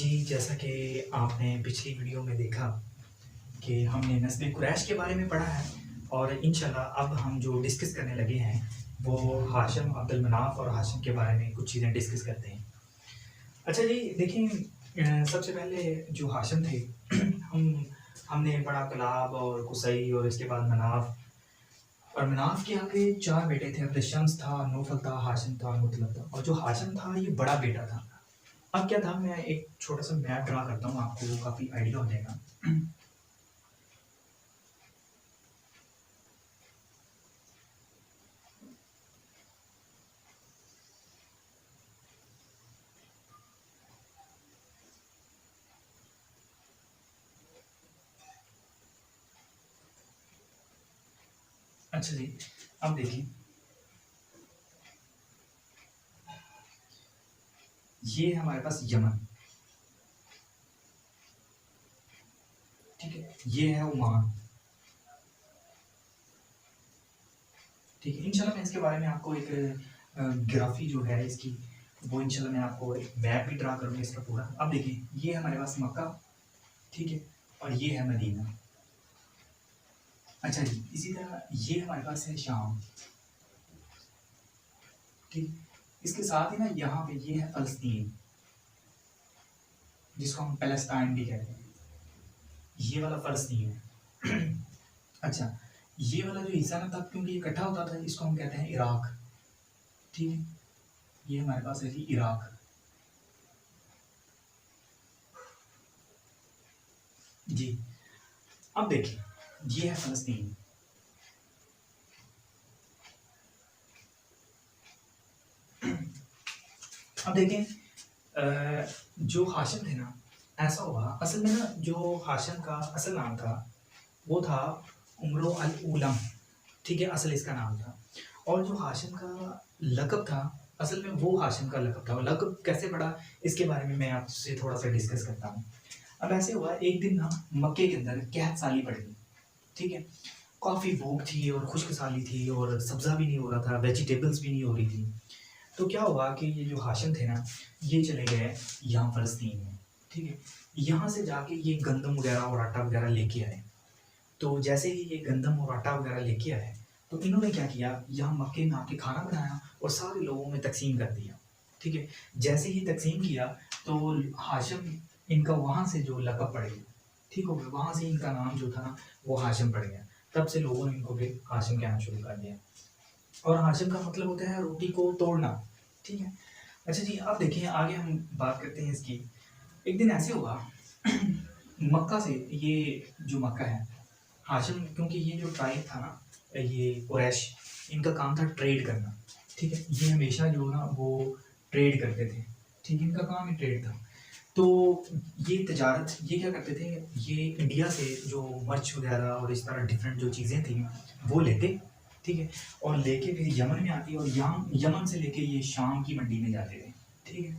जी, जैसा कि आपने पिछली वीडियो में देखा कि हमने नस्ल कुरैश के बारे में पढ़ा है और इंशाल्लाह अब हम जो डिस्कस करने लगे हैं, वो हाशिम, अब्दुल मनाफ और हाशिम के बारे में कुछ चीज़ें डिस्कस करते हैं। अच्छा जी, देखिए सबसे पहले जो हाशिम थे हमने पढ़ा कलाब और कुसई और इसके बाद मनाफ और मनाफ के आगे 4 बेटे थे। अब्द शम्स था, नौफल था, हाशिम था और मुतलब था और जो हाशिम था ये बड़ा बेटा था। अब क्या था, मैं एक छोटा-सा मैप ड्रा करता हूँ, आपको वो काफ़ी आइडिया हो जाएगा। अच्छा जी, अब देखिए, ये है हमारे पास यमन, ठीक है? ये है ओमान, ठीक है? इंशाल्लाह मैं इसके बारे में आपको एक ग्राफी जो है इसकी, वो इंशाल्लाह मैं आपको एक मैप भी ड्रा करूँगा इसका पूरा। अब देखिए, ये है हमारे पास मक्का, ठीक है? और ये है मदीना। अच्छा जी, इसी तरह ये हमारे पास है शाम, ठीक? इसके साथ ही ना यहाँ पे ये है फ़लस्तीन, जिसको हम पैलेस्टाइन भी कहते हैं। ये वाला फ़लस्तीन है। अच्छा, ये वाला जो हिस्सा ना, तब क्योंकि ये इकट्ठा होता था, इसको हम कहते हैं इराक, ठीक है? ये हमारे पास है जी इराक। जी, अब देखिए, ये है फ़लस्तीन। अब देखें, जो हाशिम थे ना, ऐसा हुआ असल में ना, जो हाशिम का असल नाम था, वो था उमरो अल उलम, ठीक है? असल इसका नाम था। और जो हाशिम का लक़ब था, असल में वो हाशिम का लक़ब था। लक़ब कैसे पड़ा, इसके बारे में मैं आपसे थोड़ा-सा डिस्कस करता हूँ। अब ऐसे हुआ, एक दिन ना मक्के के अंदर कहत साली पड़ गई, ठीक है? काफ़ी भूख थी और खुश्क साली थी और सब्ज़ा भी नहीं हो रहा था, वेजिटेबल्स भी नहीं हो रही थी। तो क्या हुआ कि ये जो हाशिम थे ना, ये चले गए यहाँ फ़लस्तीन में, ठीक है? यहाँ से जाके ये गंदम वगैरह और आटा वगैरह लेके आए। तो जैसे ही ये गंदम और आटा वगैरह लेके आए, तो इन्होंने क्या किया, यहाँ मक्के में आके खाना बनाया और सारे लोगों में तक़सीम कर दिया, ठीक है? जैसे ही तक़सीम किया, तो हाशिम इनका वहाँ से जो लक़ब पड़ गया, ठीक हो गया? वहाँ से इनका नाम जो था ना, वो हाशिम पड़ गया। तब से लोगों ने इनको फिर हाशिम कहना शुरू कर दिया और हाशिम का मतलब होता है रोटी को तोड़ना, ठीक है? अच्छा जी, अब देखिए आगे हम बात करते हैं इसकी। एक दिन ऐसे हुआ मक्का से, ये जो मक्का है, हाशिम, क्योंकि ये जो ट्राइब था ना, ये कुरैश, इनका काम था ट्रेड करना, ठीक है? ये हमेशा जो ना वो ट्रेड करते थे, ठीक है? इनका काम ही ट्रेड था। तो ये तिजारत, ये क्या करते थे, ये इंडिया से जो मर्च वगैरह और इस तरह डिफरेंट जो चीज़ें थी, वो लेते, ठीक है? और लेके फिर यमन में आती और यहाँ यमन से लेके ये शाम की मंडी में जाते थे, ठीक है?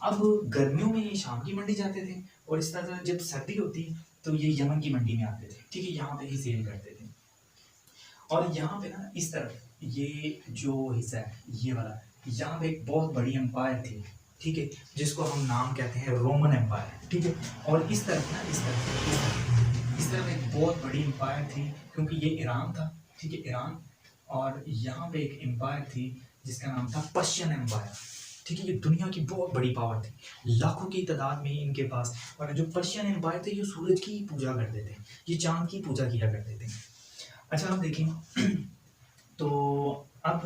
अब गर्मियों में ये शाम की मंडी जाते थे और इस तरह जब सर्दी होती, तो ये यमन की मंडी में आते थे, ठीक है? यहाँ पे ही सेल करते थे। और यहाँ पे ना इस तरफ, ये जो हिस्सा है, ये वाला, यहाँ पे एक बहुत बड़ी एम्पायर थी, ठीक है? जिसको हम नाम कहते हैं रोमन एम्पायर, ठीक है? और इस तरफ ना, इस तरफ एक बहुत बड़ी एम्पायर थी, क्योंकि ये ईरान था, ठीक है? ईरान। और यहाँ पे एक एम्पायर थी जिसका नाम था पर्शियन एम्पायर, ठीक है? ये दुनिया की बहुत बड़ी पावर थी, लाखों की तादाद में इनके पास। और जो पर्शियन एम्पायर थे, ये सूरज की पूजा करते थे, ये चांद की पूजा किया करते थे। अच्छा, आप देखिए तो अब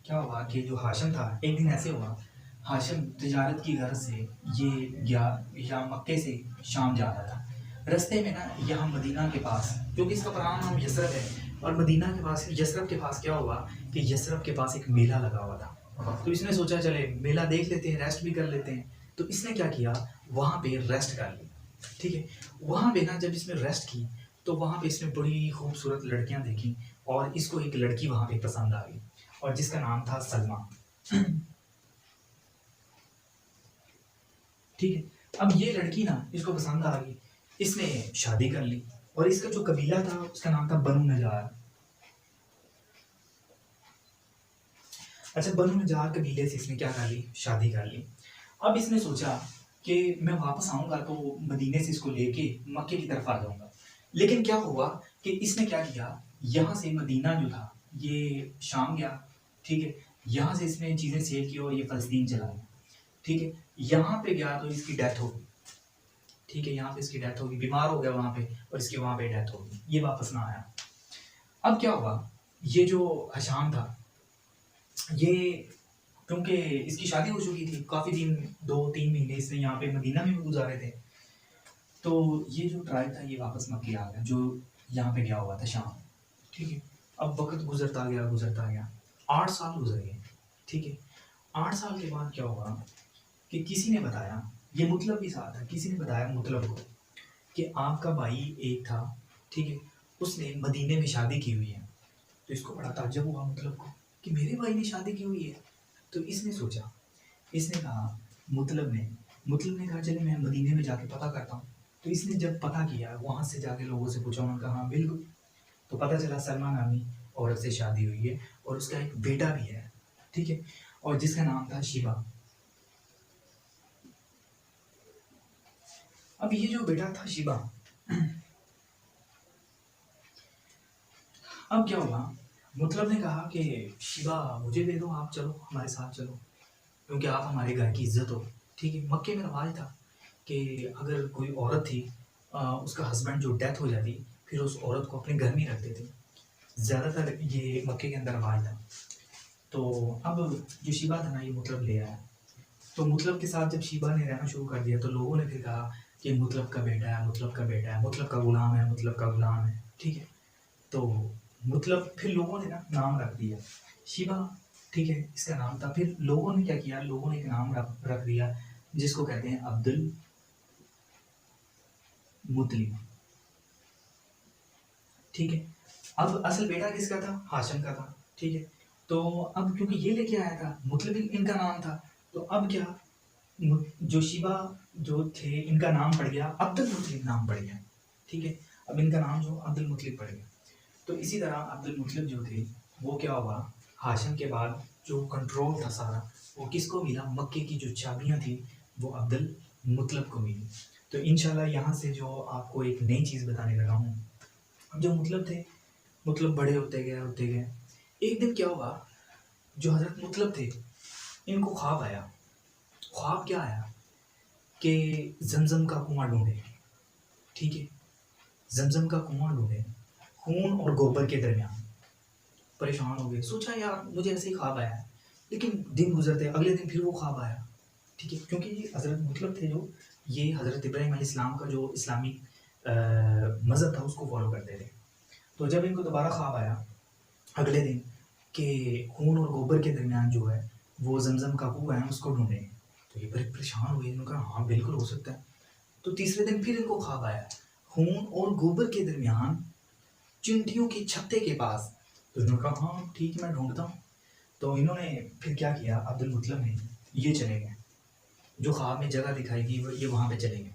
क्या हुआ कि जो हाशिम था, एक दिन ऐसे हुआ, हाशिम तिजारत की गर्ज से ये गया, या मक्के से शाम जा रहा था। रास्ते में ना यहाँ मदीना के पास, क्योंकि इसका पुराना नाम यसरब है, और मदीना के पास, यसरब के पास क्या हुआ कि यसरब के पास एक मेला लगा हुआ था। तो इसने सोचा चले मेला देख लेते हैं, रेस्ट भी कर लेते हैं। तो इसने क्या किया, वहाँ पे रेस्ट कर ली, ठीक है? वहाँ पे ना जब इसने रेस्ट की, तो वहाँ पे इसने बड़ी खूबसूरत लड़कियाँ देखी और इसको एक लड़की वहाँ पे पसंद आ गई और जिसका नाम था सलमा, ठीक है? अब ये लड़की ना इसको पसंद आ गई, इसने शादी कर ली और इसका जो कबीला था उसका नाम था बनु नजार। अच्छा, बनु नजार कबीले से इसने क्या कर ली, शादी कर ली। अब इसने सोचा कि मैं वापस आऊँगा तो मदीने से इसको लेके मक्के की तरफ आ जाऊँगा। लेकिन क्या हुआ कि इसने क्या किया, यहाँ से मदीना जो था, ये शाम गया, ठीक है? यहाँ से इसने चीज़ें सेल की और ये फ़लस्तीन चला गया, ठीक है? यहाँ पे गया तो इसकी डेथ हो गई, ठीक है? यहाँ पे इसकी डेथ हो गई, बीमार हो गया वहाँ पे और इसकी वहाँ पे डेथ हो गई, ये वापस ना आया। अब क्या हुआ, ये जो हशाम था, ये क्योंकि इसकी शादी हो चुकी थी, काफ़ी दिन 2-3 महीने इसने यहाँ पे मदीना में भी गुजारे थे। तो ये जो ट्राइब था ये वापस मक्के आ गया, जो यहाँ पे गया हुआ था शाम, ठीक है? अब वक़्त गुज़रता गया, 8 साल गुज़र गए, ठीक है? 8 साल के बाद क्या हुआ कि किसी ने बताया, ये मुतलब के साथ था, किसी ने बताया मुतलब को कि आपका भाई एक था, ठीक है? उसने मदीने में शादी की हुई है। तो इसको बड़ा ताज्जुब हुआ मुतलब को कि मेरे भाई ने शादी की हुई है। तो इसने सोचा, इसने कहा मुतलब ने कहा चलिए मैं मदीने में जाके पता करता हूँ। तो इसने जब पता किया, वहाँ से जाके लोगों से पूछा, उन्होंने कहा हाँ बिल्कुल। तो पता चला सलमा नामी औरत से शादी हुई है और उसका एक बेटा भी है, ठीक है? और जिसका नाम था शिबा। अब ये जो बेटा था शिबा, अब क्या हुआ, मुतलब ने कहा कि शिबा मुझे दे दो, आप चलो हमारे साथ चलो, क्योंकि आप हमारे घर की इज्जत हो, ठीक है? मक्के में रवाज था कि अगर कोई औरत थी, उसका हस्बैंड जो डेथ हो जाती, फिर उस औरत को अपने घर में रखते थे। ज़्यादातर ये मक्के के अंदर रवाज था। तो अब जो शिबा था ना, ये मुतलब ले आया। तो मुतलब के साथ जब शिबा ने रहना शुरू कर दिया तो लोगों ने फिर कहा कि मुतलब का बेटा है, मुतलब का बेटा है, मुतलब का गुलाम है, मुतलब का गुलाम है, ठीक है? तो मुतलब फिर लोगों ने ना नाम रख दिया शिबा, ठीक है? इसका नाम था। फिर लोगों ने क्या किया, लोगों ने एक नाम रख दिया जिसको कहते हैं अब्दुल मुतलिब, ठीक है? अब असल बेटा किसका था, हाशिम का था, ठीक है? तो अब क्योंकि ये लेके आया था, मुतलिब इनका नाम था, तो अब क्या, जो शिबा जो थे इनका नाम पड़ गया अब्दुल मुतलिब, नाम पड़ गया, ठीक है? अब इनका नाम जो अब्दुल मुतलिब पड़ गया। तो इसी तरह अब्दुल मुतलिब जो थे, वो क्या हुआ, हाशिम के बाद जो कंट्रोल था सारा, वो किसको मिला, मक्के की जो चाबियां थी वो अब्दुल मुतलिब को मिली। तो इंशाल्लाह यहाँ से जो आपको एक नई चीज़ बताने लगा हूँ। अब जो मुतलब थे, मुतलब बड़े होते गए, एक दिन क्या हुआ, जो हज़रत मुतलब थे, इनको ख्वाब आया। ख्वाब क्या आया कि ज़मज़म का कुआँ ढूँढे, ठीक है? ज़मज़म का कुआँ ढूँढे, खून और गोबर के दरमियान। परेशान हो गए, सोचा यार मुझे ऐसे ही ख्वाब आया है, लेकिन दिन गुजरते, अगले दिन फिर वो ख्वाब आया, ठीक है? क्योंकि ये हज़रत मुतलब थे जो, ये हज़रत इब्राहीम अलैहिस्सलाम का जो इस्लामी मज़हब था उसको फॉलो करते थे। तो जब इनको दोबारा ख्वाब आया अगले दिन कि खून और गोबर के दरमियान जो है वो ज़मज़म का कुआँ है, उसको ढूंढें, तो ये बड़े परेशान हुए, इन्होंने कहा हाँ बिल्कुल हो सकता है। तो तीसरे दिन फिर इनको ख्वाब आया, खून और गोबर के दरमियान चिंटियों के छत्ते के पास। तो इन्होंने कहा हाँ ठीक है मैं ढूंढता हूँ। तो इन्होंने फिर क्या किया, अब्दुल मुतलब ने, ये चले गए, जो ख्वाब में जगह दिखाई दी ये वहाँ पे चले गए।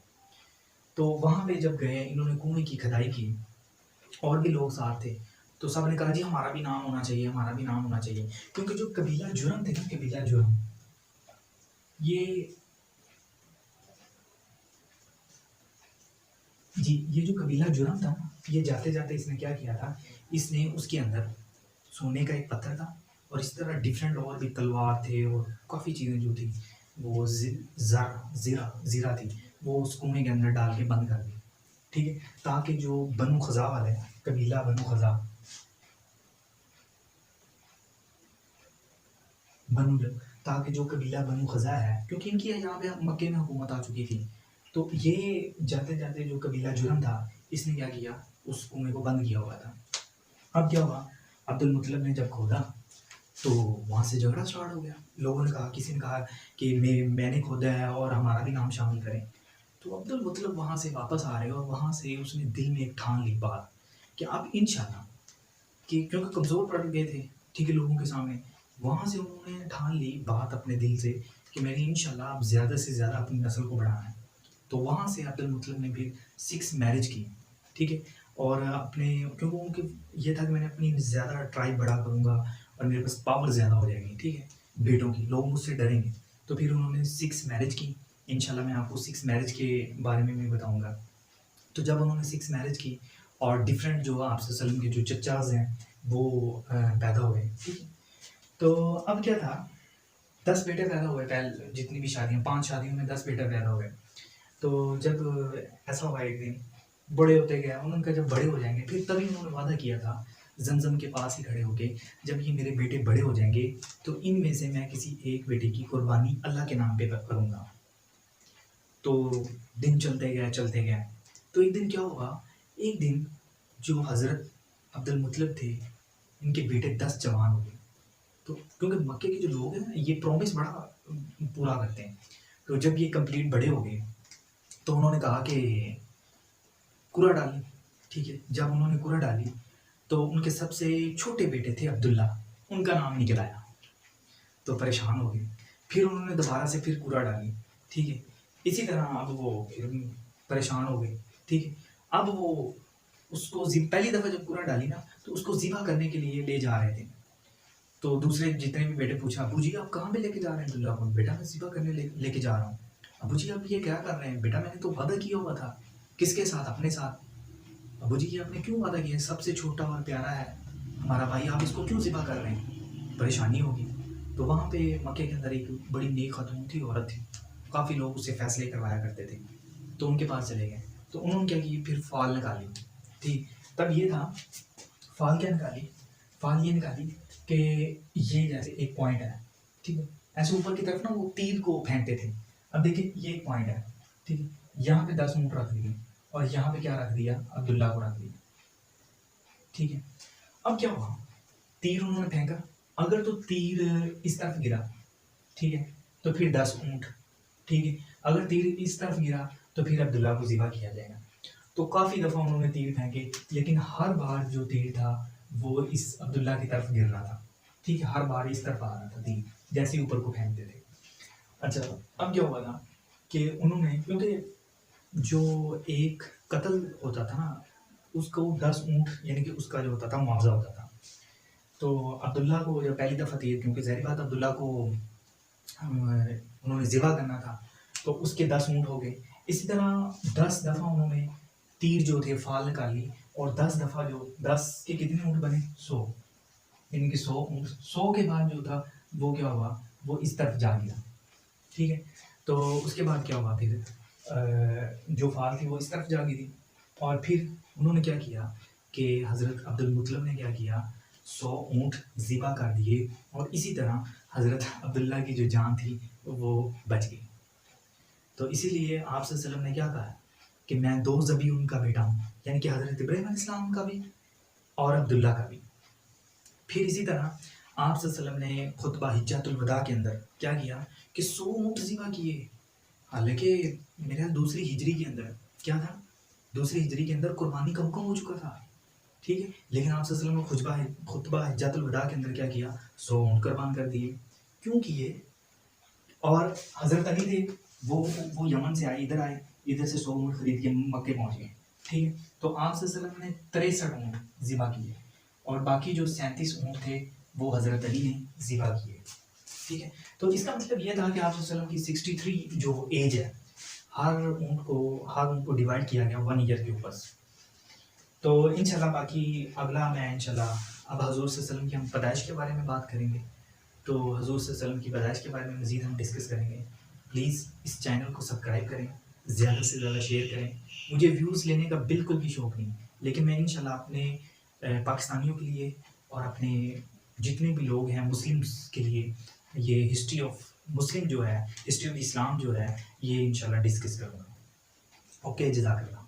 तो वहाँ पे जब गए, इन्होंने कुएं की खुदाई की, और भी लोग साथ थे, तो सब ने कहा जी हमारा भी नाम होना चाहिए, हमारा भी नाम होना चाहिए, क्योंकि जो कबीला जुर्म थे ना, कबीला जुर्म, ये जी, ये जो कबीला जुर्म था ना, ये जाते जाते इसने क्या किया था, इसने उसके अंदर सोने का एक पत्थर था और इस तरह डिफरेंट और भी तलवार थे और काफ़ी चीज़ें जो थी वो ज़ीरा थी, वो उस कुएं के अंदर डाल के बंद कर दी, ठीक है? ताकि जो बनु खज़ा वाले, कबीला बनु खज़ा, बनु ताकि जो कबीला बनु खज़ा है, क्योंकि इनकी यहाँ पे मक्के में हुकूमत आ चुकी थी, तो ये जाते जाते जो कबीला जुर्म था, इसने क्या किया, उस कुएं को बंद किया हुआ था। अब क्या हुआ, अब्दुल मुतलब ने जब खोदा तो वहाँ से झगड़ा स्टार्ट हो गया। लोगों ने कहा, किसी ने कहा कि मैंने खोदा है और हमारा भी नाम शामिल करें। तो अब्दुल मुतलब वहाँ से वापस आ रहे और वहाँ से उसने दिल में एक ठान ली बात कि अब इंशाल्लाह, कि क्योंकि कमज़ोर पड़ गए थे, ठीक है, लोगों के सामने, वहाँ से उन्होंने ठान ली बात अपने दिल से कि मैंने इंशाल्लाह अब ज़्यादा से ज़्यादा अपनी नस्ल को बढ़ाना है। तो वहाँ से अब्दुल मुतलब ने फिर 6 मैरिज की, ठीक है? और अपने, क्योंकि उनके ये था कि मैंने अपनी ज़्यादा ट्राइब बड़ा करूँगा और मेरे पास पावर ज़्यादा हो जाएगी, ठीक है, बेटों की, लोग मुझसे डरेंगे। तो फिर उन्होंने 6 मैरिज की, इंशाल्लाह मैं आपको सिक्स मैरिज के बारे में भी बताऊँगा। तो जब उन्होंने सिक्स मैरिज की और डिफरेंट जो आप वसल्लम के जो चचाज़ हैं वो पैदा हुए, ठीक है। तो अब क्या था, 10 बेटे पैदा हुए, पहले जितनी भी शादियाँ, 5 शादियों में 10 बेटे पैदा हुए। तो जब ऐसा हुआ एक दिन, बड़े होते गए, उन्होंने कहा जब बड़े हो जाएंगे फिर, तभी उन्होंने वादा किया था जमजम के पास ही खड़े होके, जब ये मेरे बेटे बड़े हो जाएंगे तो इनमें से मैं किसी एक बेटे की कुर्बानी अल्लाह के नाम पे करूँगा। तो दिन चलते गए। तो एक दिन क्या हुआ, एक दिन जो हज़रत अब्दुल मुत्तलिब थे, इनके बेटे 10 जवान हो गए। तो क्योंकि मक्के के जो लोग हैं ना, ये प्रॉमिस बड़ा पूरा करते हैं। तो जब ये कंप्लीट बड़े हो गए तो उन्होंने कहा कि कुरा डाली, ठीक है। जब उन्होंने कुरा डाली तो उनके सबसे छोटे बेटे थे अब्दुल्ला, उनका नाम निकल आया। तो परेशान हो गए। फिर उन्होंने दोबारा से फिर कुरा डाली, ठीक है। इसी तरह अब वो फिर परेशान हो गए, ठीक है। अब वो उसको पहली दफ़ा जब कुरा डाली ना, तो उसको ज़िबा करने के लिए ले जा रहे थे। तो दूसरे जितने भी बेटे पूछा, अबू जी आप कहाँ पे लेके जा रहे हैं अब्दुल्ला को? बेटा मैं ज़िबा करने लेके जा रहा हूँ। अबू जी आप ये क्या कर रहे हैं? बेटा मैंने तो वादा किया हुआ था। किसके साथ? अपने साथ। अबू जी ये आपने क्यों वादा किया? सबसे छोटा और प्यारा है हमारा भाई, आप इसको क्यों ज़िबा कर रहे हैं? परेशानी होगी। तो वहाँ पे मक्के के अंदर एक बड़ी नेक खातून थी, औरत थी। काफ़ी लोग उससे फैसले करवाया करते थे। तो उनके पास चले गए। तो उन्होंने क्या की, फिर फाल निकाली, ठीक। तब ये था, फाल क्या निकाली? फाल ये निकाली कि ये जैसे एक पॉइंट है, ठीक है। ऐसे ऊपर की तरफ ना वो तीर को फेंकते थे। अब देखिए ये एक पॉइंट है, ठीक है। यहाँ पे 10 ऊँट रख दिए और यहाँ पे क्या रख दिया? अब्दुल्ला को रख दिया, ठीक है। अब क्या हुआ, तीर उन्होंने फेंका, अगर तो तीर इस तरफ गिरा, ठीक है, तो फिर 10 ऊँट, ठीक है। अगर तीर इस तरफ गिरा तो फिर अब्दुल्ला को ज़िबा किया जाएगा। तो काफ़ी दफ़ा उन्होंने तीर फेंके, लेकिन हर बार जो तीर था वो इस अब्दुल्ला की तरफ गिर रहा था, ठीक है। हर बार इस तरफ आ रहा था तीर, जैसे ही ऊपर को फेंकते थे। अच्छा, अब क्या हुआ था कि उन्होंने, क्योंकि जो एक कत्ल होता था ना, उसको 10 ऊँट यानी कि उसका जो होता था मुआवजा होता था। तो अब्दुल्ला को जब पहली दफ़ा तीर, क्योंकि ज़ाहिर बात अब्दुल्ला को उन्होंने ज़िबा करना था, तो उसके 10 ऊँट हो गए। इसी तरह 10 दफ़ा उन्होंने तीर जो थे फाल निकाली, और 10 दफ़ा जो 10 के कितने ऊँट बने? 100, यानी कि 100 ऊँट। 100 के बाद जो था वो क्या हुआ, वो इस तरफ जा गिरा, ठीक है। तो उसके बाद क्या हुआ, फिर जो फाल थी वो इस तरफ जा गिरी। और फिर उन्होंने क्या किया कि हज़रत अब्दुल मुत्तलिब ने क्या किया, 100 ऊँट ज़िबा कर दिए, और इसी तरह हज़रत अब्दुल्ला की जो जान थी वो बच गई। तो इसीलिए आप सल्लल्लाहु अलैहि वसल्लम ने क्या कहा कि मैं 2 ज़बीउन का बेटा हूँ, यानी कि हज़रत इब्राहीम अलैहिस्सलाम का भी और अब्दुल्ला का भी। फिर इसी तरह आप सल्लल्लाहु अलैहि वसल्लम ने खुतबा हिज्जतुल वदा के अंदर क्या किया कि 100 ऊँट ज़िबा किए। हालाँकि मेरे ख्याल दूसरी हिजरी के अंदर क्या था, दूसरी हिजरी के अंदर कुर्बानी का हुक्म हो चुका था, ठीक है। लेकिन आप सल्लल्लाहु अलैहि वसल्लम ने खुतबा हिज्जतुल वदा के अंदर क्या किया, 100 ऊँट कुर्बान कर दिए। क्यों किए? और हज़रत अली थे, वो यमन से आए, इधर आए, इधर से 100 ऊँट खरीद के मक्के पहुँच गए, ठीक है। तो आप सल्लल्लाहु अलैहि वसल्लम ने 63 ऊँट ज़िबा किए, और बाकी जो 37 ऊँट थे वो हज़रत अली ने ज़िबा किए, ठीक है। तो इसका मतलब ये था कि आप सल्लल्लाहु अलैहि वसल्लम की 63 जो एज है, हर ऊँट को डिवाइड किया गया 1 ईयर के ऊपर से। तो इंशाल्लाह बाकी अगला मैं इंशाल्लाह अब हज़ूर सल्लल्लाहु अलैहि वसल्लम की हम पैदाइश के बारे में बात करेंगे। तो हज़ूर सल्लल्लाहु अलैहि वसल्लम की पैदाइश के बारे में मज़ीद हम डिस्कस करेंगे। प्लीज़ इस चैनल को सब्सक्राइब करें, ज़्यादा से ज़्यादा शेयर करें। मुझे व्यूज़ लेने का बिल्कुल भी शौक़ नहीं, लेकिन मैं इंशाल्लाह अपने पाकिस्तानियों के लिए और अपने जितने भी लोग हैं मुस्लिम्स के लिए ये हिस्ट्री ऑफ मुस्लिम जो है, हिस्ट्री ऑफ इस्लाम जो है, ये इंशाल्लाह डिस्कस करूँगा। ओके, जज़ाकल्लाह।